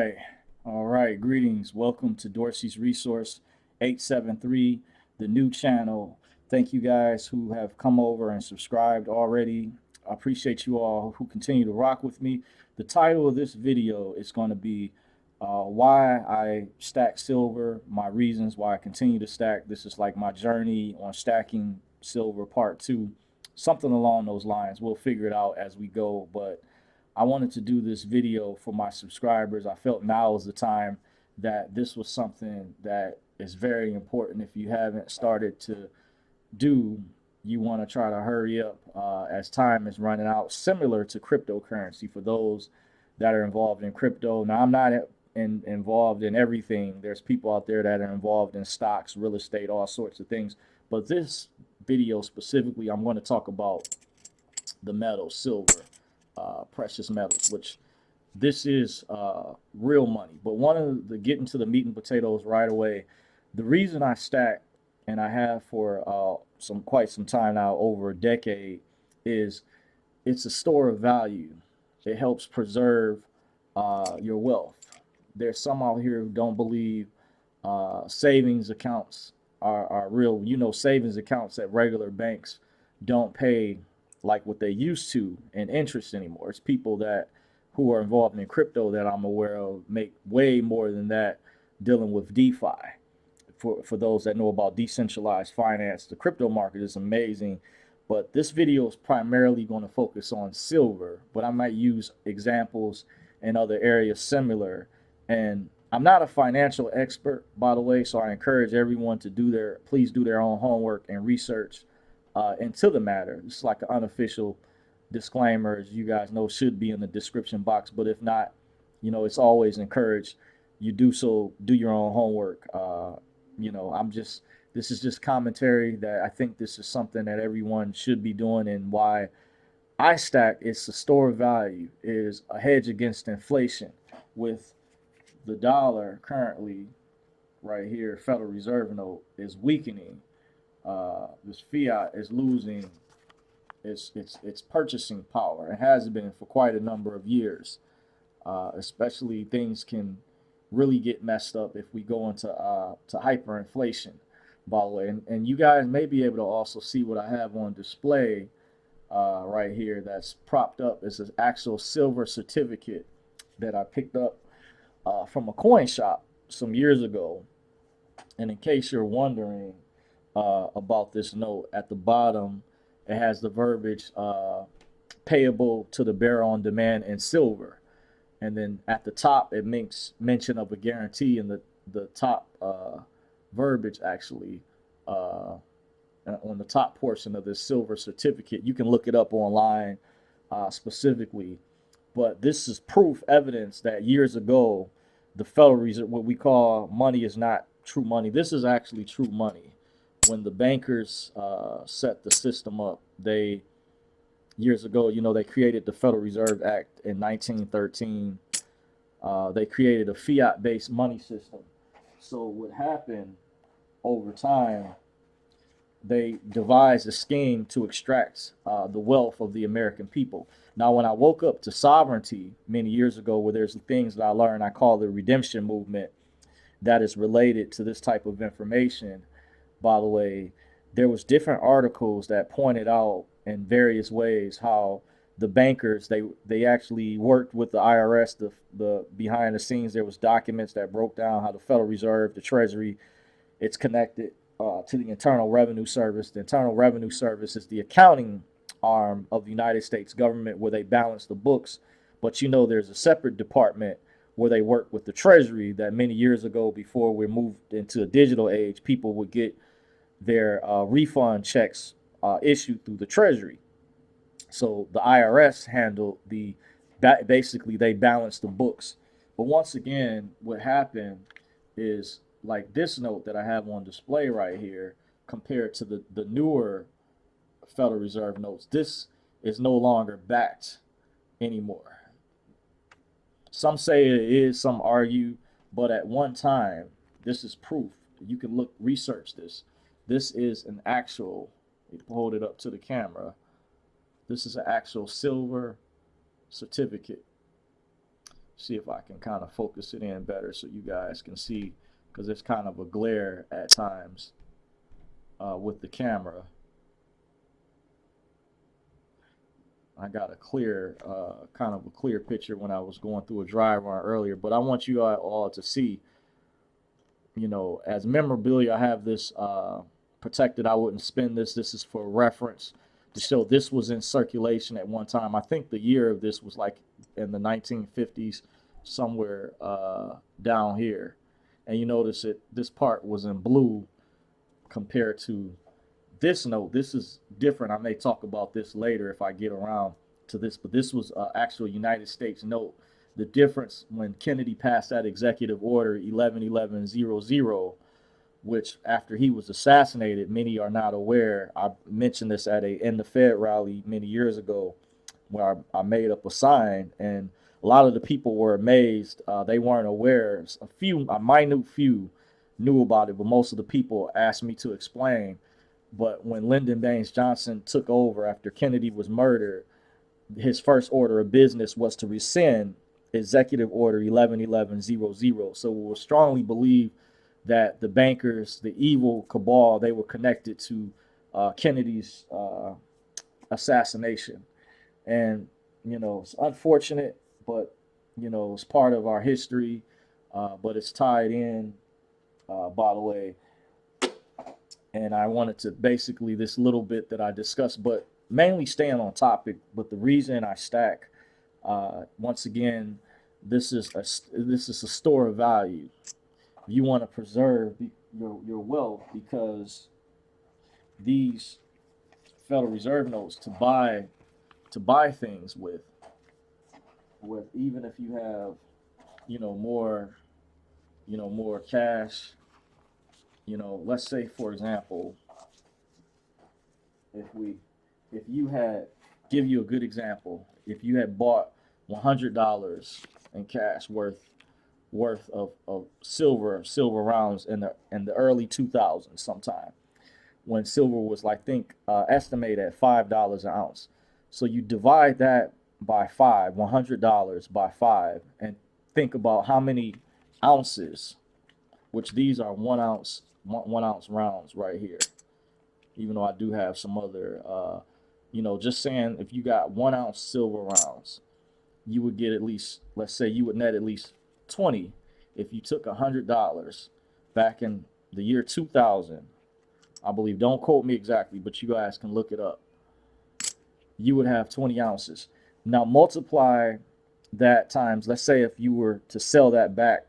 right. All right. Greetings. Welcome to Dorsey's Resource 873, the new channel. Thank you guys who have come over and subscribed already. I appreciate you all who continue to rock with me. The title of this video is going to be why I stack silver, my reasons why I continue to stack. This is like my journey on stacking silver part two, something along those lines. We'll figure it out as we go, but I wanted to do this video for my subscribers. I felt now is the time that this was something that is very important. If you haven't started to do, you want to try to hurry up as time is running out, similar to cryptocurrency for those that are involved in crypto. Now, I'm not involved in everything. There's people out there that are involved in stocks, real estate, all sorts of things. But this video specifically, I'm going to talk about the metal, silver, precious metals, which this is real money. But one of the getting to the meat and potatoes right away, the reason I stack, and I have for quite some time now, over a decade, is it's a store of value. It helps preserve your wealth. There's some out here who don't believe savings accounts are real. You know, savings accounts at regular banks don't pay like what they used to in interest anymore. It's people that who are involved in crypto that I'm aware of make way more than that dealing with DeFi. For those that know about decentralized finance, the crypto market is amazing. But this video is primarily going to focus on silver, but I might use examples in other areas similar. And I'm not a financial expert, by the way, so I encourage everyone to please do their own homework and research into the matter. It's like an unofficial disclaimer, as you guys know, should be in the description box. But if not, it's always encouraged you do your own homework. This is just commentary that I think this is something that everyone should be doing, and why I stack. It's a store of value, is a hedge against inflation. With the dollar currently right here, Federal Reserve note is weakening. This fiat is losing its purchasing power. It has been for quite a number of years. Especially things can really get messed up if we go into to hyperinflation, by the way. And you guys may be able to also see what I have on display right here that's propped up. It's an actual silver certificate that I picked up from a coin shop some years ago. And in case you're wondering about this note, at the bottom it has the verbiage payable to the bearer on demand in silver. And then at the top, it makes mention of a guarantee in the top verbiage, actually, on the top portion of this silver certificate. You can look it up online specifically. But this is proof, evidence that years ago, the Federal Reserve, what we call money is not true money. This is actually true money. When the bankers set the system up, years ago, they created the Federal Reserve Act in 1913. They created a fiat-based money system. So what happened over time, they devised a scheme to extract the wealth of the American people. Now, when I woke up to sovereignty many years ago, where there's things that I learned, I call the redemption movement, that is related to this type of information. By the way, there was different articles that pointed out in various ways how the bankers they actually worked with the IRS. The behind the scenes, there was documents that broke down how the Federal Reserve, the Treasury, it's connected to the Internal Revenue Service. The Internal Revenue Service is the accounting arm of the United States government, where they balance the books. But there's a separate department where they work with the Treasury, that many years ago, before we moved into a digital age, people would get their refund checks issued through the Treasury. So the IRS handled basically they balanced the books. But once again, what happened is, like this note that I have on display right here, compared to the newer Federal Reserve notes, this is no longer backed anymore. Some say it is, some argue, but at one time, this is proof. You can research this. This is an actual, hold it up to the camera. This is an actual silver certificate. see if I can kind of focus it in better so you guys can see, because it's kind of a glare at times with the camera. I got a clear, kind of a clear picture when I was going through a dry run earlier, but I want you all to see, you know, as memorabilia, I have this protected. I wouldn't spend this. This is for reference to show this was in circulation at one time. I think the year of this was like in the 1950s, somewhere down here. And you notice it, this part was in blue compared to this note. This is different. I may talk about this later if I get around to this, but this was actual United States note. The difference when Kennedy passed that executive order 11-11-00, which after he was assassinated, many are not aware. I mentioned this at a In the Fed rally many years ago, where I made up a sign, and a lot of the people were amazed. They weren't aware. A minute few knew about it, but most of the people asked me to explain. But when Lyndon Baines Johnson took over after Kennedy was murdered, his first order of business was to rescind Executive Order 11-11-00. So we will strongly believe that the bankers, the evil cabal, they were connected to Kennedy's assassination. And, you know, it's unfortunate, but, you know, it's part of our history, but it's tied in, by the way. And I wanted to basically this little bit that I discussed, but mainly staying on topic. But the reason I stack, once again, this is a store of value. You want to preserve your wealth, because these Federal Reserve notes to buy things with even if you have, you know, more cash. You know, let's say for example, if you had, give you a good example, if you had bought $100 in cash worth of silver rounds in the early 2000s sometime, when silver was like, think estimated at $5 an ounce. So you divide that by five, $100 by five, and think about how many ounces, which these are 1 ounce rounds right here. Even though I do have some other, you know, just saying, if you got 1 ounce silver rounds, you would get at least, let's say you would net at least 20 if you took $100 back in the year 2000. I believe, don't quote me exactly, but you guys can look it up. You would have 20 ounces. Now multiply that times, let's say if you were to sell that back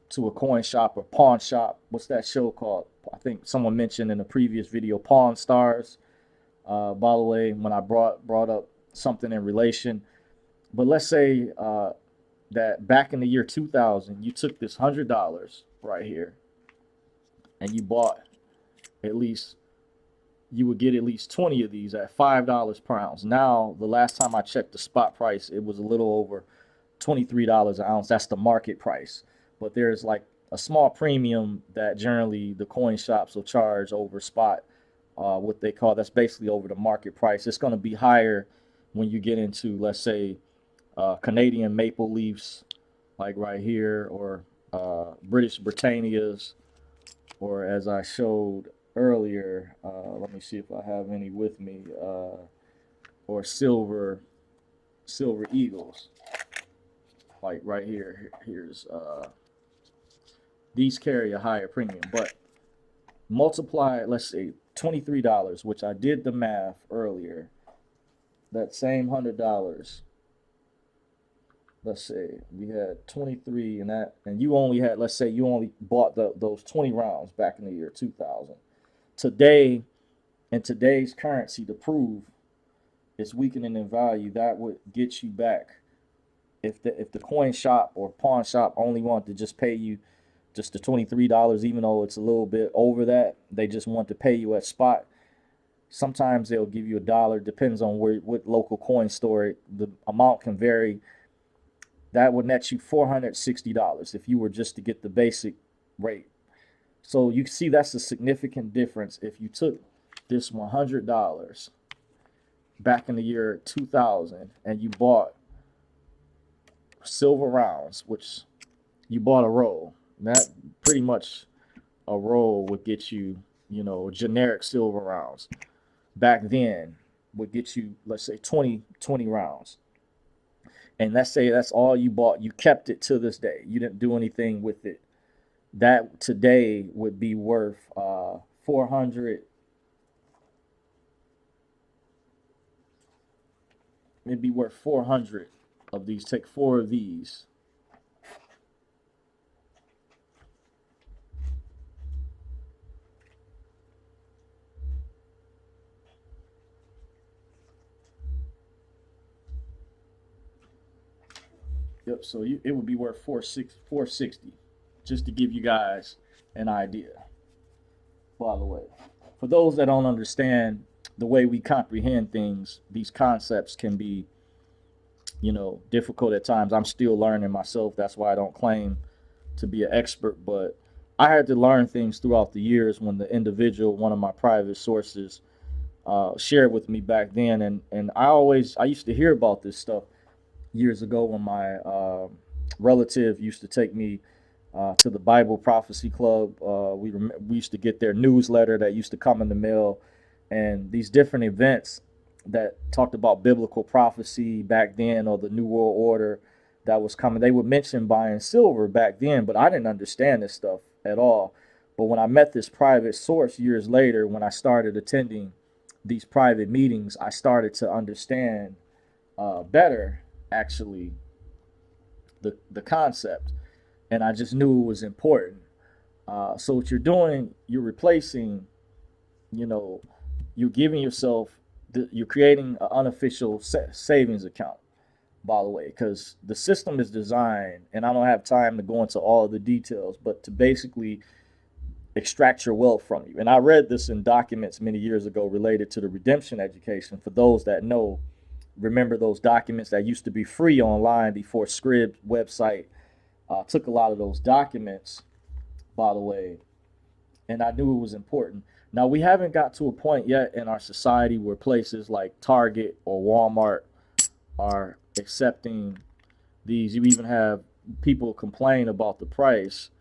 to a coin shop or pawn shop. What's that show called? I think someone mentioned in a previous video, Pawn Stars. By the way, when I brought up something in relation, but let's say that back in the year 2000, you took this $100 right here, and you bought at least, you would get at least 20 of these at $5 per ounce. Now, the last time I checked the spot price, it was a little over $23 an ounce. That's the market price. But there's like a small premium that generally the coin shops will charge over spot, what they call, that's basically over the market price. It's going to be higher when you get into, let's say, Canadian Maple Leafs, like right here, or British Britannias, or as I showed earlier, let me see if I have any with me, or Silver Eagles, like right here. Here's these carry a higher premium, but multiply, let's say $23, which I did the math earlier. That same $100, let's say we had 23, and that, and you only had, let's say you only bought those 20 rounds back in the year 2000. Today, in today's currency, to prove it's weakening in value, that would get you back, if the coin shop or pawn shop only wanted to just pay you just the $23, even though it's a little bit over that, they just want to pay you at spot. Sometimes they'll give you $1, depends on what local coin store. The amount can vary. That would net you $460 if you were just to get the basic rate. So you see that's a significant difference. If you took this $100 back in the year 2000 and you bought silver rounds, which you bought a roll. That pretty much a roll would get you, generic silver rounds. Back then would get you, let's say 20 rounds. And let's say that's all you bought. You kept it to this day. You didn't do anything with it. That today would be worth 400. It'd be worth 400 of these. Take 4 of these. Yep. So it would be worth 460, just to give you guys an idea. By the way, for those that don't understand the way we comprehend things, these concepts can be, difficult at times. I'm still learning myself. That's why I don't claim to be an expert, but I had to learn things throughout the years when the individual, one of my private sources, shared with me back then, and I used to hear about this stuff years ago when my relative used to take me to the Bible Prophecy Club. We used to get their newsletter that used to come in the mail, and these different events that talked about biblical prophecy back then, or the New World Order that was coming. They would mention buying silver back then, but I didn't understand this stuff at all. But when I met this private source years later, when I started attending these private meetings, I started to understand better, actually, the concept, and I just knew it was important. So what you're doing, you're replacing, you know, you're giving yourself, you're creating an unofficial savings account, by the way, because the system is designed, and I don't have time to go into all of the details, but to basically extract your wealth from you. And I read this in documents many years ago related to the redemption education. For those that know, remember those documents that used to be free online before Scribd website took a lot of those documents, by the way, and I knew it was important. Now, we haven't got to a point yet in our society where places like Target or Walmart are accepting these. You even have people complain about the price.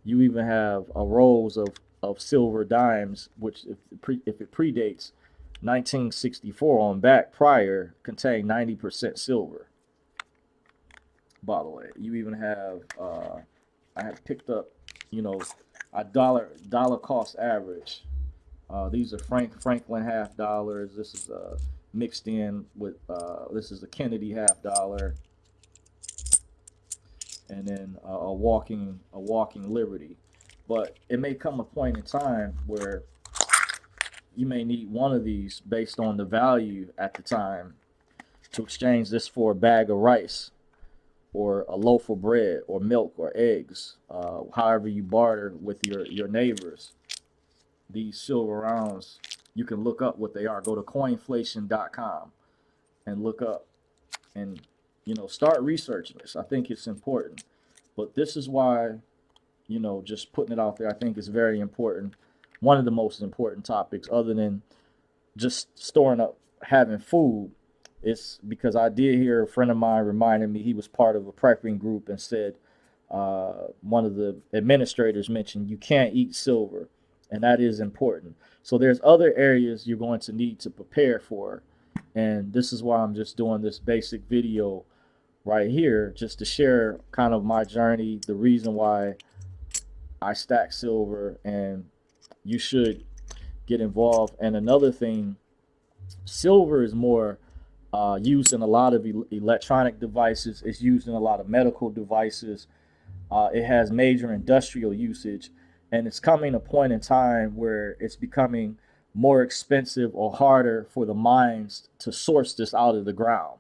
You even have a rolls of silver dimes, which if it predates 1964 on back prior, contain 90% silver. By the way, you even have I have picked up, a dollar cost average. These are Franklin half dollars. This is mixed in with this is a Kennedy half dollar, and then a walking Liberty. But it may come a point in time where you may need one of these based on the value at the time to exchange this for a bag of rice or a loaf of bread or milk or eggs, however you barter with your neighbors. These silver rounds, you can look up what they are. Go to coinflation.com and look up, and start researching this. I think it's important. But this is why, just putting it out there, I think is very important. One of the most important topics, other than just storing up, having food, it's because I did hear a friend of mine reminded me he was part of a prepping group and said one of the administrators mentioned you can't eat silver, and that is important. So there's other areas you're going to need to prepare for, and this is why I'm just doing this basic video right here, just to share kind of my journey, the reason why I stack silver, and you should get involved. And another thing, silver is more used in a lot of electronic devices. It's used in a lot of medical devices. It has major industrial usage, and it's coming a point in time where it's becoming more expensive or harder for the mines to source this out of the ground,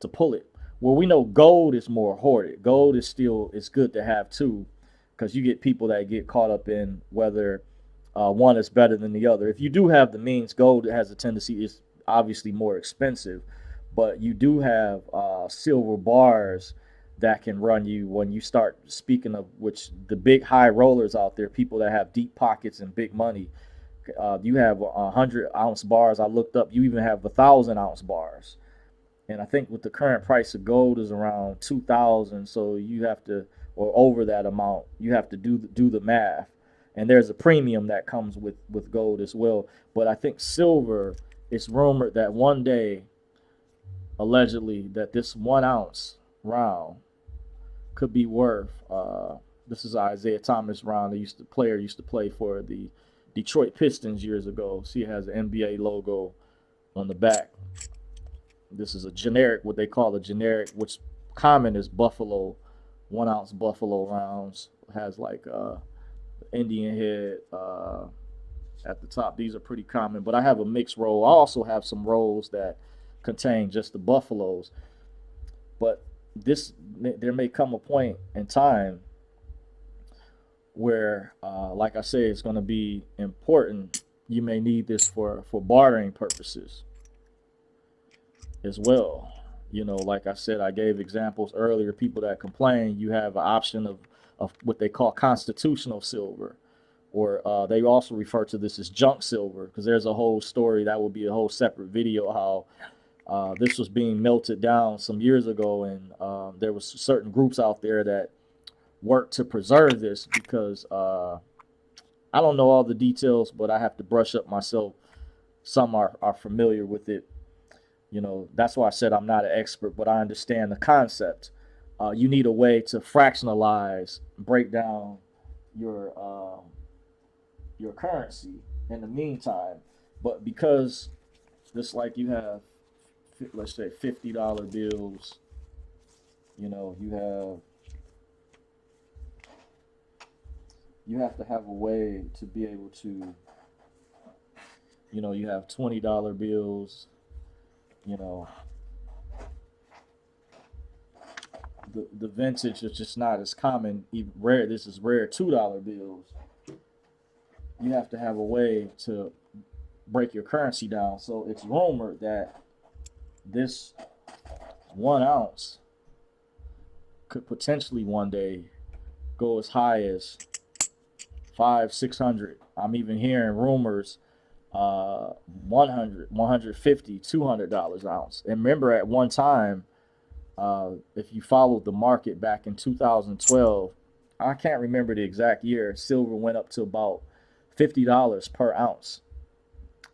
to pull it. Well, we know gold is more hoarded. Gold is good to have too, because you get people that get caught up in whether one is better than the other. If you do have the means, gold has a tendency is obviously more expensive, but you do have silver bars that can run you when you start speaking of which the big high rollers out there, people that have deep pockets and big money. You have 100-ounce bars. I looked up. You even have 1,000-ounce bars. And I think with the current price of gold is around 2,000, so you have to, or over that amount, you have to do the math. And there's a premium that comes with gold as well. But I think silver, it's rumored that one day, allegedly, that this 1 ounce round could be worth. This is Isaiah Thomas round. Used to play for the Detroit Pistons years ago. See, it has an NBA logo on the back. This is a generic, what they call a generic, which common is Buffalo, 1 ounce Buffalo rounds. It has like Indian head at the top. These are pretty common, but I have a mixed roll. I also have some rolls that contain just the Buffaloes. But this, there may come a point in time where, like I say, it's going to be important. You may need this for bartering purposes as well. You know, like I said, I gave examples earlier. People that complain, you have an option of what they call constitutional silver, or they also refer to this as junk silver, because there's a whole story that will be a whole separate video how this was being melted down some years ago, and there was certain groups out there that worked to preserve this because I don't know all the details, but I have to brush up myself. Some are familiar with it. You know, that's why I said I'm not an expert, but I understand the concept. You need a way to fractionalize, break down your your currency in the meantime. But because just like you have, let's say $50 bills, you know, you have to have a way to be able to, you know, you have $20 bills, you know, the vintage is just not as common. Even rare, this is rare $2 bills. You have to have a way to break your currency down. So it's rumored that this 1 ounce could potentially one day go as high as 500, 600. I'm even hearing rumors 100, 150, $200 an ounce. And remember, at one time, if you followed the market back in 2012, I can't remember the exact year, silver went up to about $50 per ounce,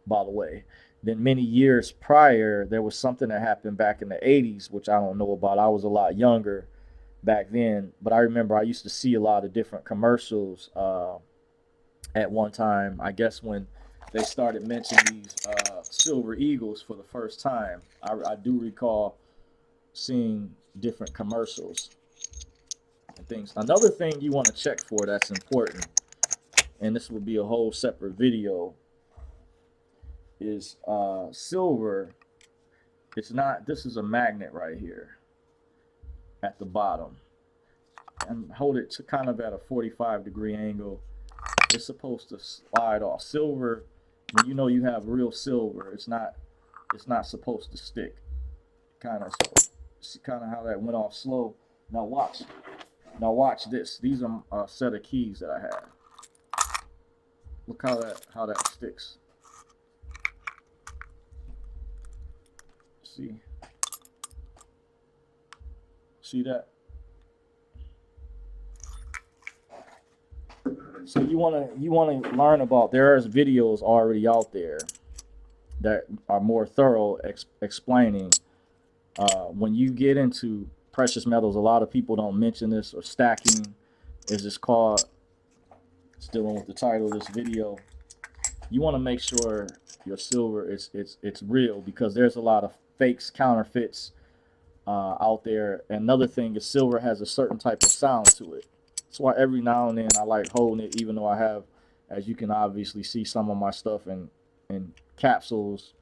by the way. Then many years prior, there was something that happened back in the 80s, which I don't know about. I was a lot younger back then, but I remember I used to see a lot of different commercials at one time. I guess when they started mentioning these silver eagles for the first time, I do recall seeing different commercials and things. Another thing you want to check for that's important, and this will be a whole separate video, is silver. It's not, this is a magnet right here at the bottom. And hold it to kind of at a 45-degree angle. It's supposed to slide off. Silver, when you know you have real silver, it's not supposed to stick. Kind of, see kind of how that went off slow. Now watch this. These are a set of keys that I have. Look how that sticks. See that? So you wanna learn about. There's videos already out there that are more thorough explaining when you get into precious metals. A lot of people don't mention this, or stacking, is this called. Still on with the title of this video. You want to make sure your silver it's real, because there's a lot of fakes, counterfeits out there. Another thing is silver has a certain type of sound to it. That's why every now and then I like holding it, even though I have, as you can obviously see, some of my stuff in capsules.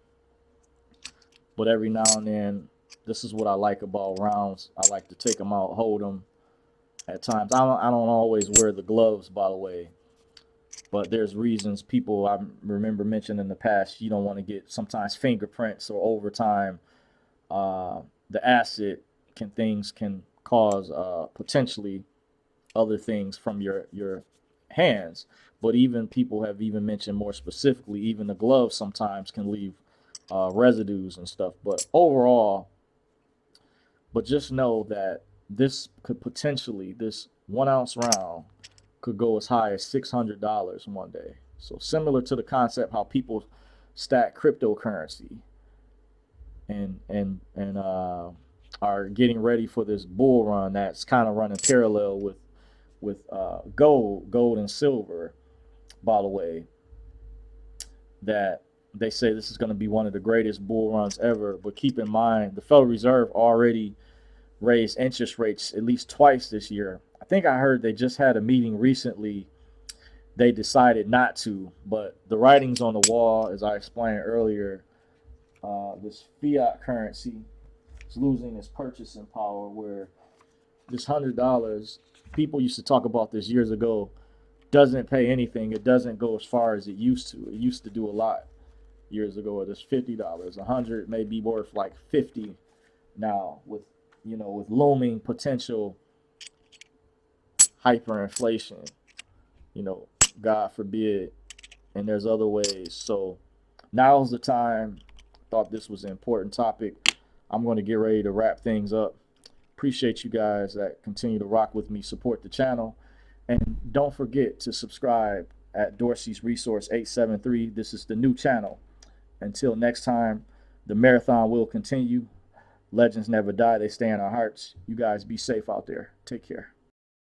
But every now and then, this is what I like about rounds. I like to take them out, hold them. At times, I don't always wear the gloves, by the way. But there's reasons. People I remember mentioned in the past, you don't want to get sometimes fingerprints, or over time, the acid can cause potentially other things from your hands. But even people have even mentioned more specifically, even the gloves sometimes can leave residues and stuff. But overall, But just know that this could potentially, this 1 ounce round could go as high as $600 one day. So similar to the concept how people stack cryptocurrency and are getting ready for this bull run that's kind of running parallel with gold and silver. By the way, that they say this is going to be one of the greatest bull runs ever. But keep in mind, the Federal Reserve already raised interest rates at least twice this year. I think I heard they just had a meeting recently. They decided not to, but the writing's on the wall, as I explained earlier. This fiat currency is losing its purchasing power, where this $100, people used to talk about this years ago, doesn't pay anything. It doesn't go as far as it used to. It used to do a lot years ago. It was $50. 100 may be worth like 50 now, with looming potential hyperinflation, you know, God forbid, and there's other ways. So now's the time. Thought this was an important topic. I'm going to get ready to wrap things up. Appreciate you guys that continue to rock with me, support the channel, and don't forget to subscribe at Dorsey's Resource 873. This is the new channel. Until next time, the marathon will continue. Legends never die. They stay in our hearts. You guys be safe out there. Take care.